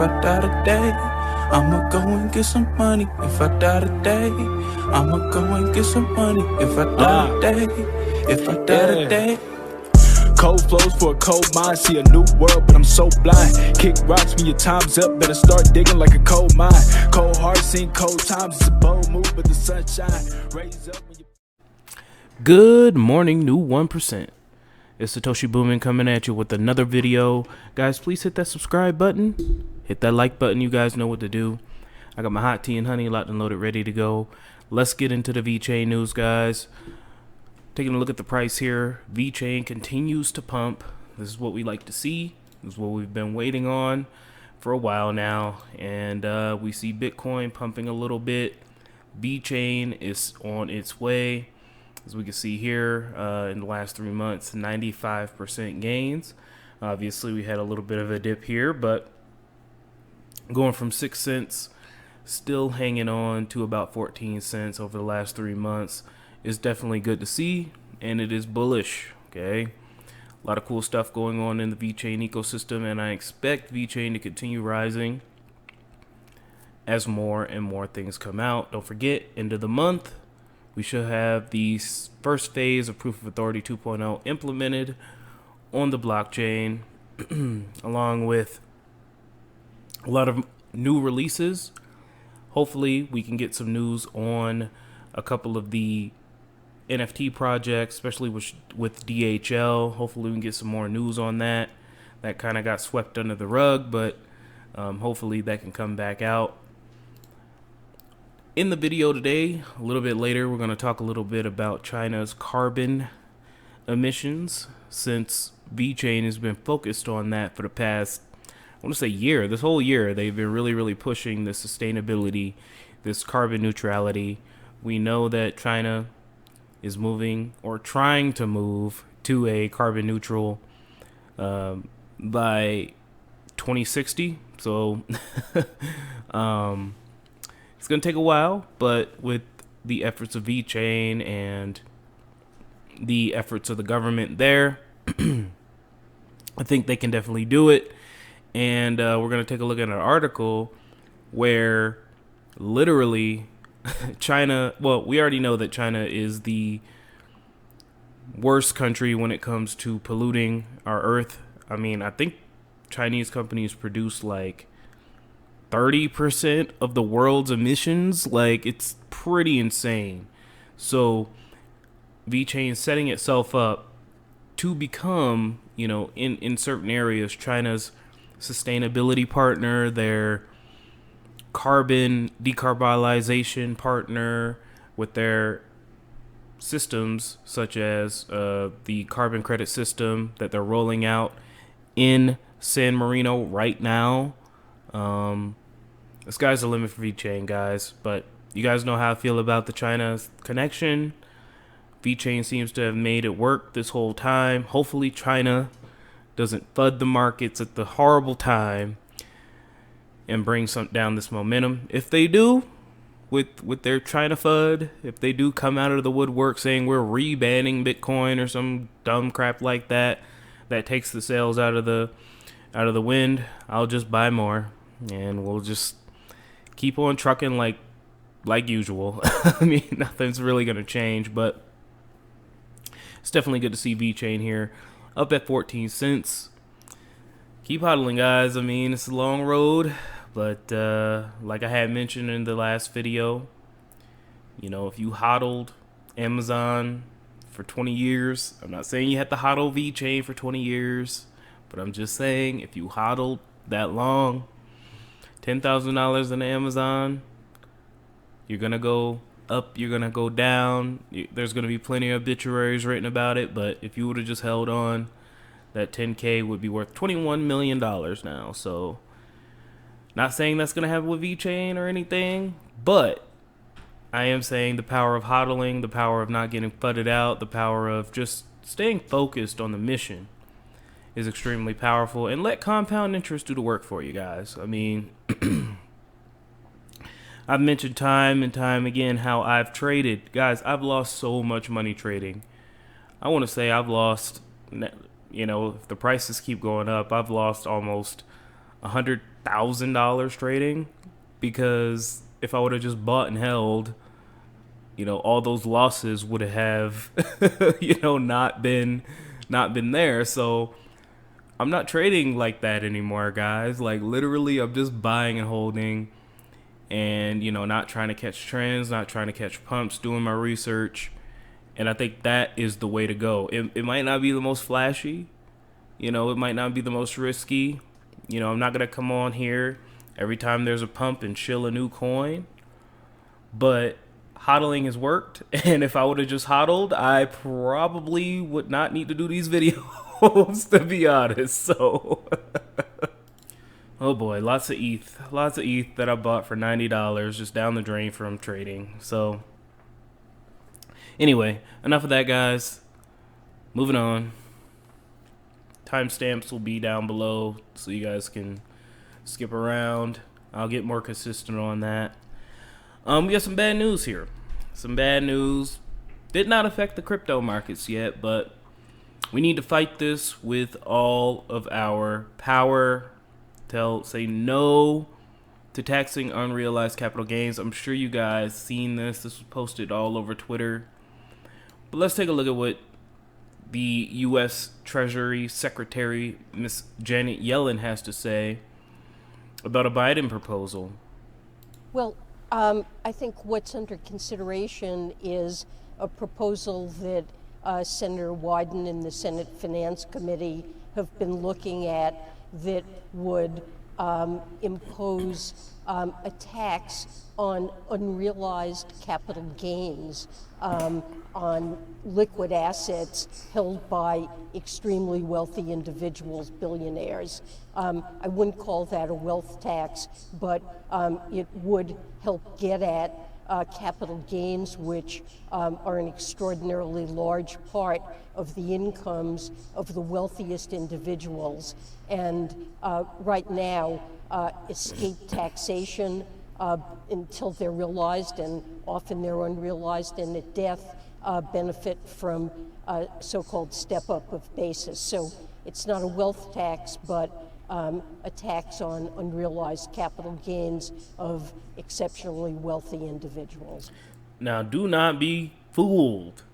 I die today, I'ma go and get some money. If I die today, I'ma go and get some money. If I die today, if I die today. Cold flows for a cold mind, see a new world, but I'm so blind. Kick rocks when your time's up, better start digging like a coal mine. Cold heart, seen cold times, it's a bold move, but the sunshine raise up when you... Good morning, new 1%. It's Satoshi Boomin coming at you with another video. Guys, please hit that subscribe button. Hit that like button. You guys know what to do. I got my hot tea and honey locked and loaded, ready to go. Let's get into the Vechain news, guys. Taking a look at the price here. Vechain continues to pump. This is what we like to see. This is what we've been waiting on for a while now. And we see Bitcoin pumping a little bit. Vechain is on its way. As we can see here, in the last 3 months, 95% gains. Obviously, we had a little bit of a dip here, but going from 6 cents, still hanging on to about 14 cents over the last 3 months is definitely good to see, and it is bullish, okay? A lot of cool stuff going on in the Vechain ecosystem, and I expect Vechain to continue rising as more and more things come out. Don't forget, end of the month, we should have the first phase of Proof of Authority 2.0 implemented on the blockchain, along with a lot of new releases. Hopefully, we can get some news on a couple of the NFT projects, especially with DHL. Hopefully, we can get some more news on that. That kind of got swept under the rug, but hopefully that can come back out. In the video today, a little bit later, we're going to talk a little bit about China's carbon emissions, since Vechain has been focused on that for the past, I want to say year. This whole year, they've been really pushing this sustainability, this carbon neutrality. We know that China is moving or trying to move to a carbon neutral by 2060. So it's going to take a while, but with the efforts of Vechain and the efforts of the government there, I think they can definitely do it. And we're going to take a look at an article where literally China, well, we already know that China is the worst country when it comes to polluting our earth. I mean, I think Chinese companies produce like 30% of the world's emissions. Like, it's pretty insane. So Vechain setting itself up to become, you know, in certain areas, China's sustainability partner, their carbon decarbonization partner with their systems, such as the carbon credit system that they're rolling out in San Marino right now. The sky's the limit for Vechain, guys, but you guys know how I feel about the China connection. Vechain seems to have made it work this whole time. Hopefully China doesn't FUD the markets at the horrible time and bring down this momentum. If they do, with their China FUD, if they do come out of the woodwork saying we're re-banning Bitcoin or some dumb crap like that, that takes the sails out of the wind, I'll just buy more and we'll just keep on trucking like usual. I mean, nothing's really going to change, but it's definitely good to see Vechain here up at 14 cents. Keep hodling, guys. I mean, it's a long road, but like I had mentioned in the last video, you know, if you hodled Amazon for 20 years, I'm not saying you have to hodl Vechain for 20 years, but I'm just saying if you hodled that long, $10,000 in Amazon, you're going to go up, you're going to go down. There's going to be plenty of obituaries written about it, but if you would have just held on, that 10K would be worth $21 million now. So, not saying that's going to happen with Vechain or anything, but I am saying the power of hodling, the power of not getting fudded out, the power of just staying focused on the mission is extremely powerful. And let compound interest do the work for you guys. I mean, I've mentioned time and time again how I've traded. Guys, I've lost so much money trading. I want to say I've lost, you know, if the prices keep going up, I've lost almost $100,000 trading, because if I would have just bought and held, all those losses would have, not been there. So I'm not trading like that anymore, guys. Like, literally, I'm just buying and holding, and, not trying to catch trends, not trying to catch pumps, doing my research. And I think that is the way to go. It might not be the most flashy, it might not be the most risky. I'm not going to come on here every time there's a pump and shill a new coin. But hodling has worked. And if I would have just hodled, I probably would not need to do these videos, to be honest. So, oh boy, lots of ETH that I bought for $90 just down the drain from trading. So, anyway, enough of that, guys. Moving on. Timestamps will be down below so you guys can skip around. I'll get more consistent on that. We got some bad news here. Some bad news. Did not affect the crypto markets yet, but we need to fight this with all of our power. Say no to taxing unrealized capital gains. I'm sure you guys seen this. This was posted all over Twitter. But let's take a look at what the U.S. Treasury Secretary, Miss Janet Yellen, has to say about a Biden proposal. Well, I think what's under consideration is a proposal that Senator Wyden and the Senate Finance Committee have been looking at that would impose a tax on unrealized capital gains on liquid assets held by extremely wealthy individuals, billionaires. I wouldn't call that a wealth tax, but it would help get at capital gains, which are an extraordinarily large part of the incomes of the wealthiest individuals. And right now, escape taxation until they're realized, and often they're unrealized, and at death benefit from so-called step-up of basis. So it's not a wealth tax, but a tax on unrealized capital gains of exceptionally wealthy individuals. Now, do not be fooled.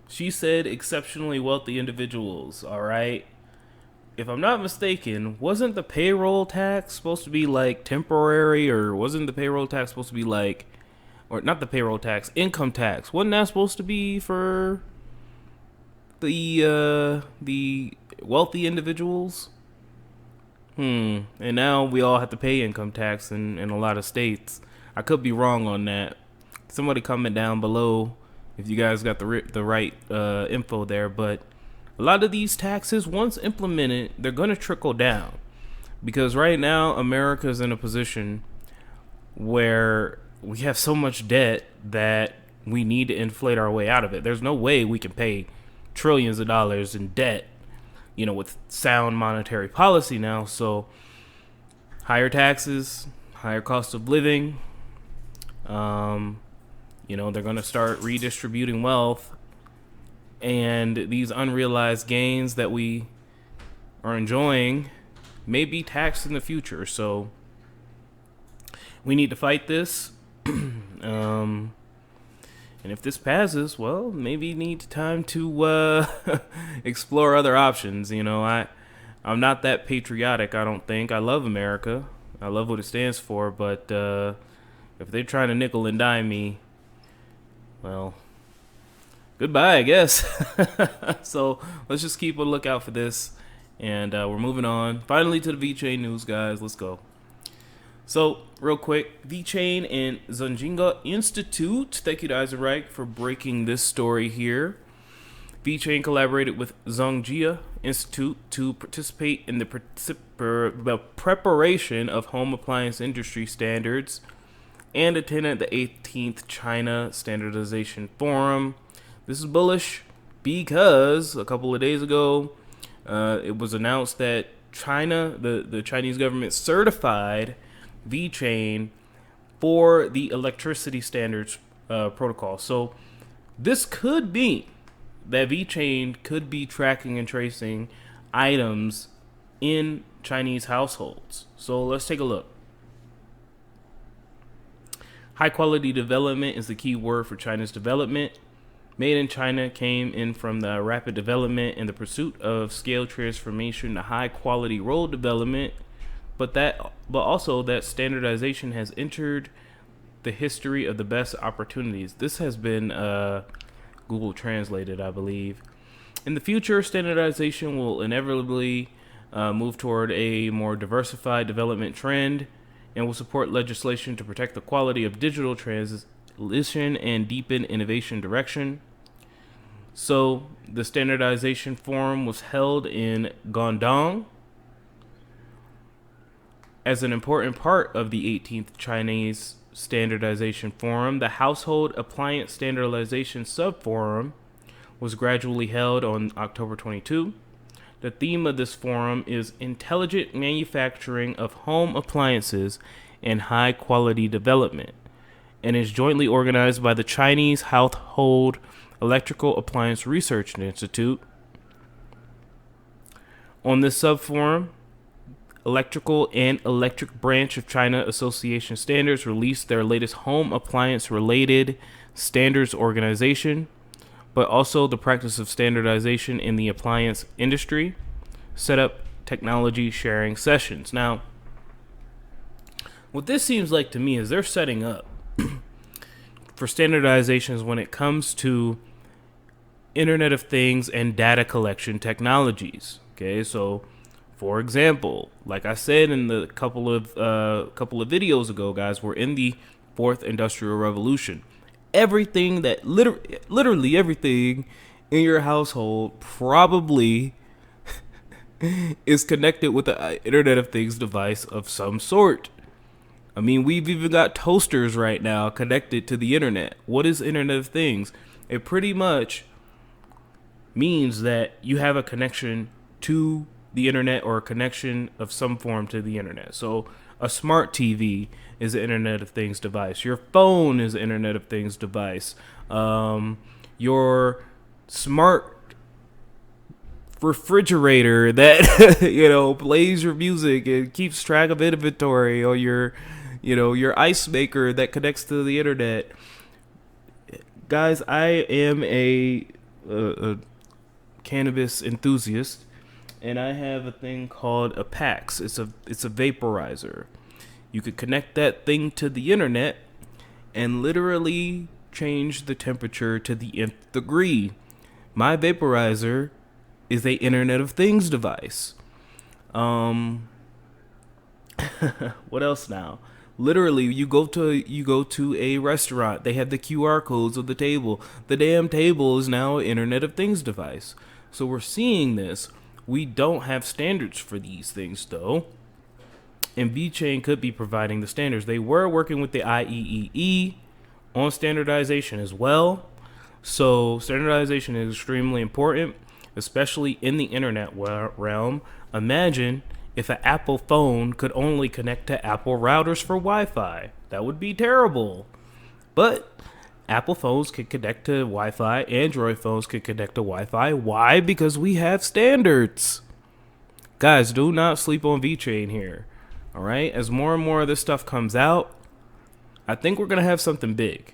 She said exceptionally wealthy individuals, all right? If I'm not mistaken, wasn't the payroll tax supposed to be like temporary, or wasn't the payroll tax supposed to be like, or not the payroll tax, income tax? Wasn't that supposed to be for the wealthy individuals? And now we all have to pay income tax in a lot of states. I could be wrong on that. Somebody comment down below if you guys got the right info there. But a lot of these taxes, once implemented, they're going to trickle down. Because right now, America's in a position where we have so much debt that we need to inflate our way out of it. There's no way we can pay trillions of dollars in debt, with sound monetary policy now. So higher taxes, higher cost of living, they're going to start redistributing wealth, and these unrealized gains that we are enjoying may be taxed in the future. So we need to fight this. And if this passes, well, maybe need time to explore other options. I'm not that patriotic, I don't think. I love America. I love what it stands for. But if they're trying to nickel and dime me, well, goodbye, I guess. So let's just keep a lookout for this. And we're moving on. Finally to the Vechain news, guys. Let's go. So, real quick, Vechain and Zhongjinga Institute. Thank you to Eisenreich for breaking this story here. Vechain collaborated with Zhongjinga Institute to participate in the preparation of home appliance industry standards and attended the 18th China Standardization Forum. This is bullish because a couple of days ago, it was announced that China, the Chinese government, certified Vechain for the electricity standards protocol. So this could be that Vechain could be tracking and tracing items in Chinese households. So let's take a look. High quality development is the key word for China's development. Made in China came in from the rapid development and the pursuit of scale transformation to high quality role development, but also that standardization has entered the history of the best opportunities. This has been Google translated, I believe. In the future, standardization will inevitably move toward a more diversified development trend and will support legislation to protect the quality of digital transition and deepen innovation direction. So the standardization forum was held in Guangdong as an important part of the 18th Chinese Standardization Forum. The Household Appliance Standardization Subforum was gradually held on October 22. The theme of this forum is intelligent manufacturing of home appliances and high quality development, and is jointly organized by the Chinese Household Electrical Appliance Research Institute. On this subforum, Electrical and Electric Branch of China Association Standards released their latest home appliance related standards organization, but also the practice of standardization in the appliance industry, set up technology sharing sessions. Now, what this seems like to me is they're setting up for standardizations when it comes to Internet of Things and data collection technologies. Okay, so for example, like I said in the couple of videos ago, guys, we're in the fourth industrial revolution. Everything that literally everything in your household probably is connected with the Internet of Things device of some sort. I mean, we've even got toasters right now connected to the internet. What is Internet of Things? It pretty much means that you have a connection to the internet or a connection of some form to the internet. So a smart TV is an Internet of Things device. Your phone is an Internet of Things device. Your smart refrigerator that plays your music and keeps track of inventory, or your ice maker that connects to the internet. Guys, I am a cannabis enthusiast, and I have a thing called a PAX. It's a vaporizer. You could connect that thing to the internet and literally change the temperature to the nth degree. My vaporizer is a Internet of Things device. What else now? Literally, you go to a restaurant. They have the QR codes of the table. The damn table is now an Internet of Things device. So we're seeing this. We don't have standards for these things, though. And Vechain could be providing the standards. They were working with the IEEE on standardization as well. So standardization is extremely important, especially in the internet realm. Imagine if an Apple phone could only connect to Apple routers for Wi-Fi. That would be terrible. But Apple phones can connect to Wi-Fi. Android phones can connect to Wi-Fi. Why? Because we have standards. Guys, do not sleep on Vechain here. All right? As more and more of this stuff comes out, I think we're going to have something big.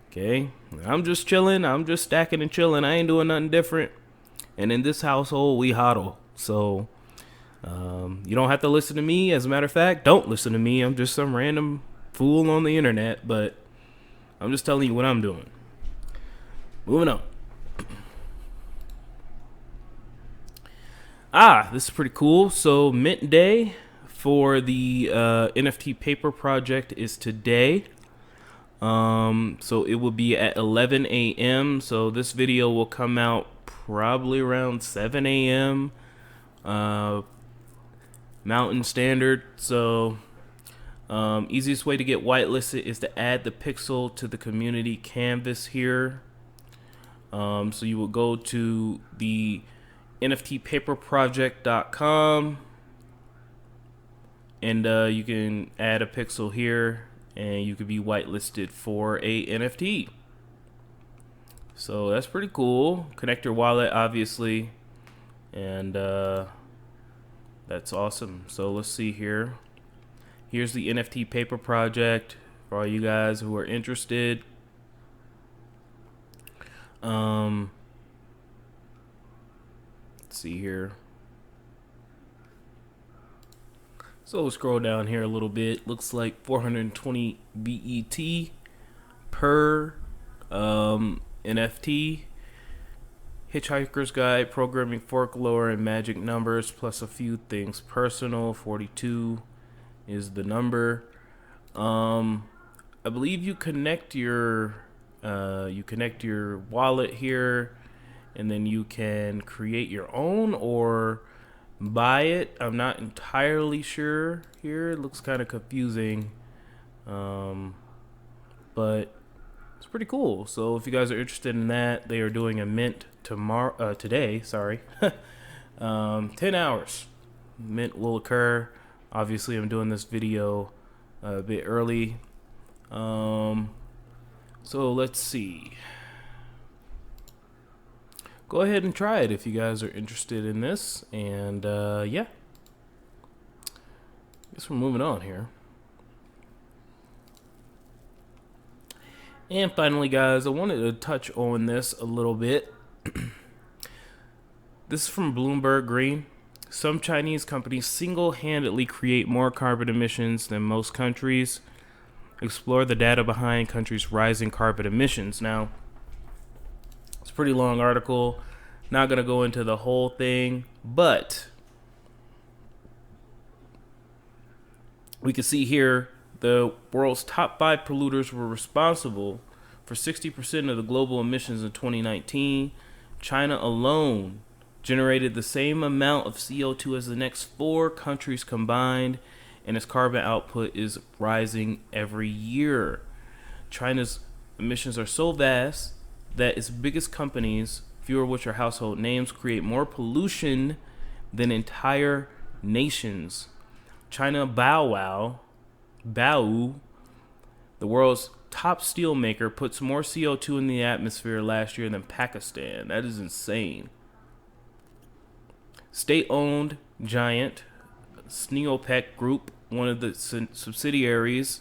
Okay? I'm just chilling. I'm just stacking and chilling. I ain't doing nothing different. And in this household, we hodl. So you don't have to listen to me. As a matter of fact, don't listen to me. I'm just some random fool on the internet. But I'm just telling you what I'm doing. Moving on. This is pretty cool. So mint day for the NFT paper project is today. So it will be at 11 a.m. So this video will come out probably around 7 a.m. Mountain Standard. So easiest way to get whitelisted is to add the pixel to the community canvas here. So you will go to the NFTpaperproject.com and you can add a pixel here and you could be whitelisted for a NFT. So that's pretty cool. Connect your wallet, obviously, and that's That's awesome. So let's see here. Here's the NFT paper project for all you guys who are interested. Let's see here. So we'll scroll down here a little bit. Looks like 420 BET per NFT. Hitchhiker's Guide, Programming Fork Lore, and Magic Numbers, plus a few things personal. 42 is the number. I believe you connect your wallet here, and then you can create your own or buy it. I'm not entirely sure here. It looks kind of confusing, but it's pretty cool. So if you guys are interested in that, they are doing a mint today, 10 hours. Mint will occur. Obviously, I'm doing this video a bit early. So let's see. Go ahead and try it if you guys are interested in this. And yeah, I guess we're moving on here. And finally, guys, I wanted to touch on this a little bit. This is from Bloomberg Green. Some Chinese companies single-handedly create more carbon emissions than most countries. Explore the data behind countries' rising carbon emissions. Now, it's a pretty long article. Not going to go into the whole thing, but we can see here the world's top 5 polluters were responsible for 60% of the global emissions in 2019. China alone generated the same amount of CO2 as the next 4 countries combined, and its carbon output is rising every year. China's emissions are so vast that its biggest companies, few of which are household names, create more pollution than entire nations. China Baowu, the world's top steel maker, puts more CO2 in the atmosphere last year than Pakistan. That is insane. State-owned giant Sinopec Group, one of the subsidiaries,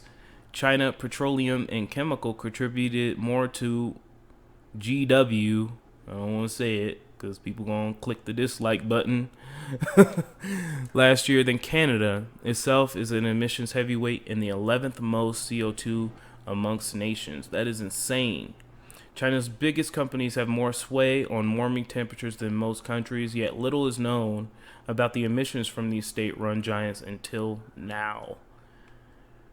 China Petroleum and Chemical, contributed more to GW. I don't want to say it because people gonna click the dislike button. Last year than Canada itself is an emissions heavyweight and the 11th most CO2 amongst nations. That is insane. China's biggest companies have more sway on warming temperatures than most countries, yet little is known about the emissions from these state-run giants until now.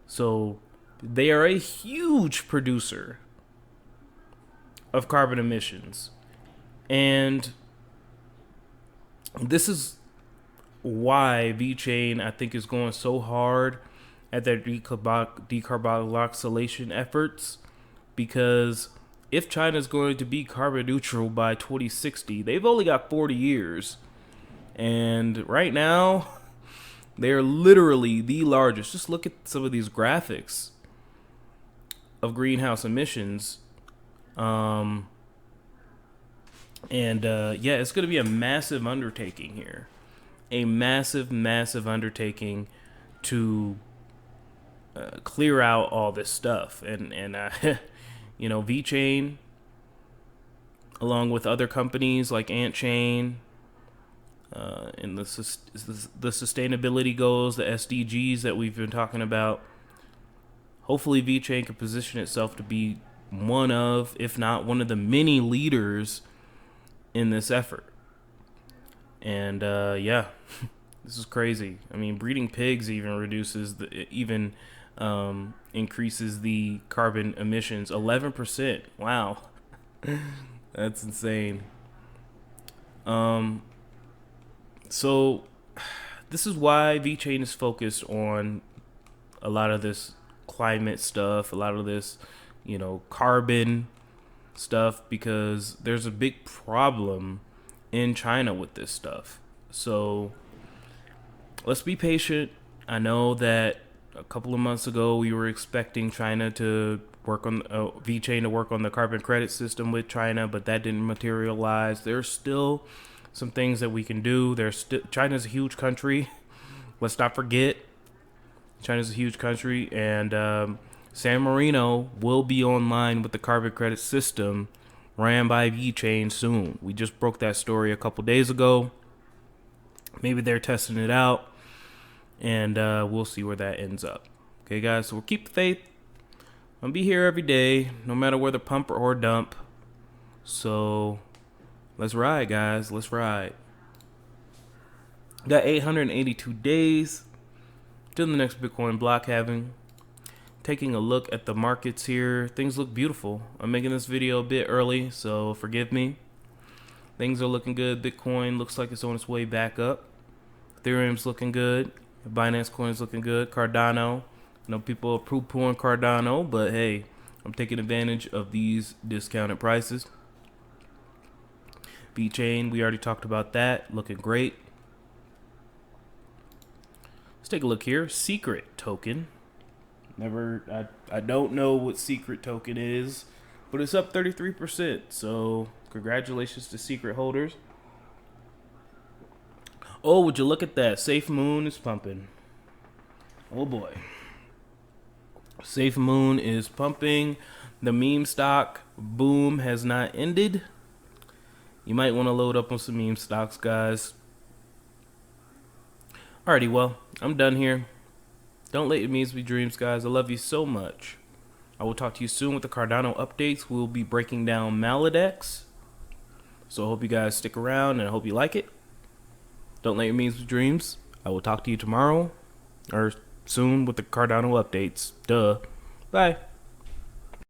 So they are a huge producer of carbon emissions. And this is why Vechain, I think, is going so hard at their decarboxylation efforts, because if China is going to be carbon neutral by 2060, they've only got 40 years. And right now, they're literally the largest. Just look at some of these graphics of greenhouse emissions. Yeah, it's going to be a massive undertaking here. A massive, massive undertaking to clear out all this stuff. And you know, Vechain, along with other companies like AntChain, and the sustainability goals, the SDGs that we've been talking about, hopefully Vechain can position itself to be one of, if not one of the many leaders in this effort. And yeah, this is crazy. I mean, breeding pigs even increases the carbon emissions 11%. Wow, that's insane. So this is why Vechain is focused on a lot of this climate stuff, a lot of this, you know, carbon stuff, because there's a big problem in China with this stuff. So let's be patient. I know that a couple of months ago we were expecting China to work on Vechain to work on the carbon credit system with China, but that didn't materialize. There's still some things that we can do. China's a huge country. let's not forget, China's a huge country, and San Marino will be online with the carbon credit system ran by Vechain soon. We just broke that story a couple days ago. Maybe they're testing it out, and we'll see where that ends up. Okay, guys, so we'll keep the faith. I'll be here every day, no matter whether pump or dump. So let's ride, guys. Let's ride. Got 882 days till the next Bitcoin block halving. Taking a look at the markets here. Things look beautiful. I'm making this video a bit early, so forgive me. Things are looking good. Bitcoin looks like it's on its way back up. Ethereum's looking good. Binance Coin's looking good. Cardano. I know people are poo-pooing Cardano, but hey, I'm taking advantage of these discounted prices. Vechain, we already talked about that. Looking great. Let's take a look here. Secret token. I don't know what secret token is, but it's up 33%. So congratulations to secret holders. Oh, would you look at that? Safe Moon is pumping. Oh boy. Safe Moon is pumping. The meme stock boom has not ended. You might want to load up on some meme stocks, guys. Alrighty, well, I'm done here. Don't let your memes be dreams, guys. I love you so much. I will talk to you soon with the Cardano updates. We'll be breaking down Maladex. So I hope you guys stick around, and I hope you like it. Don't let your memes be dreams. I will talk to you tomorrow or soon with the Cardano updates. Duh. Bye.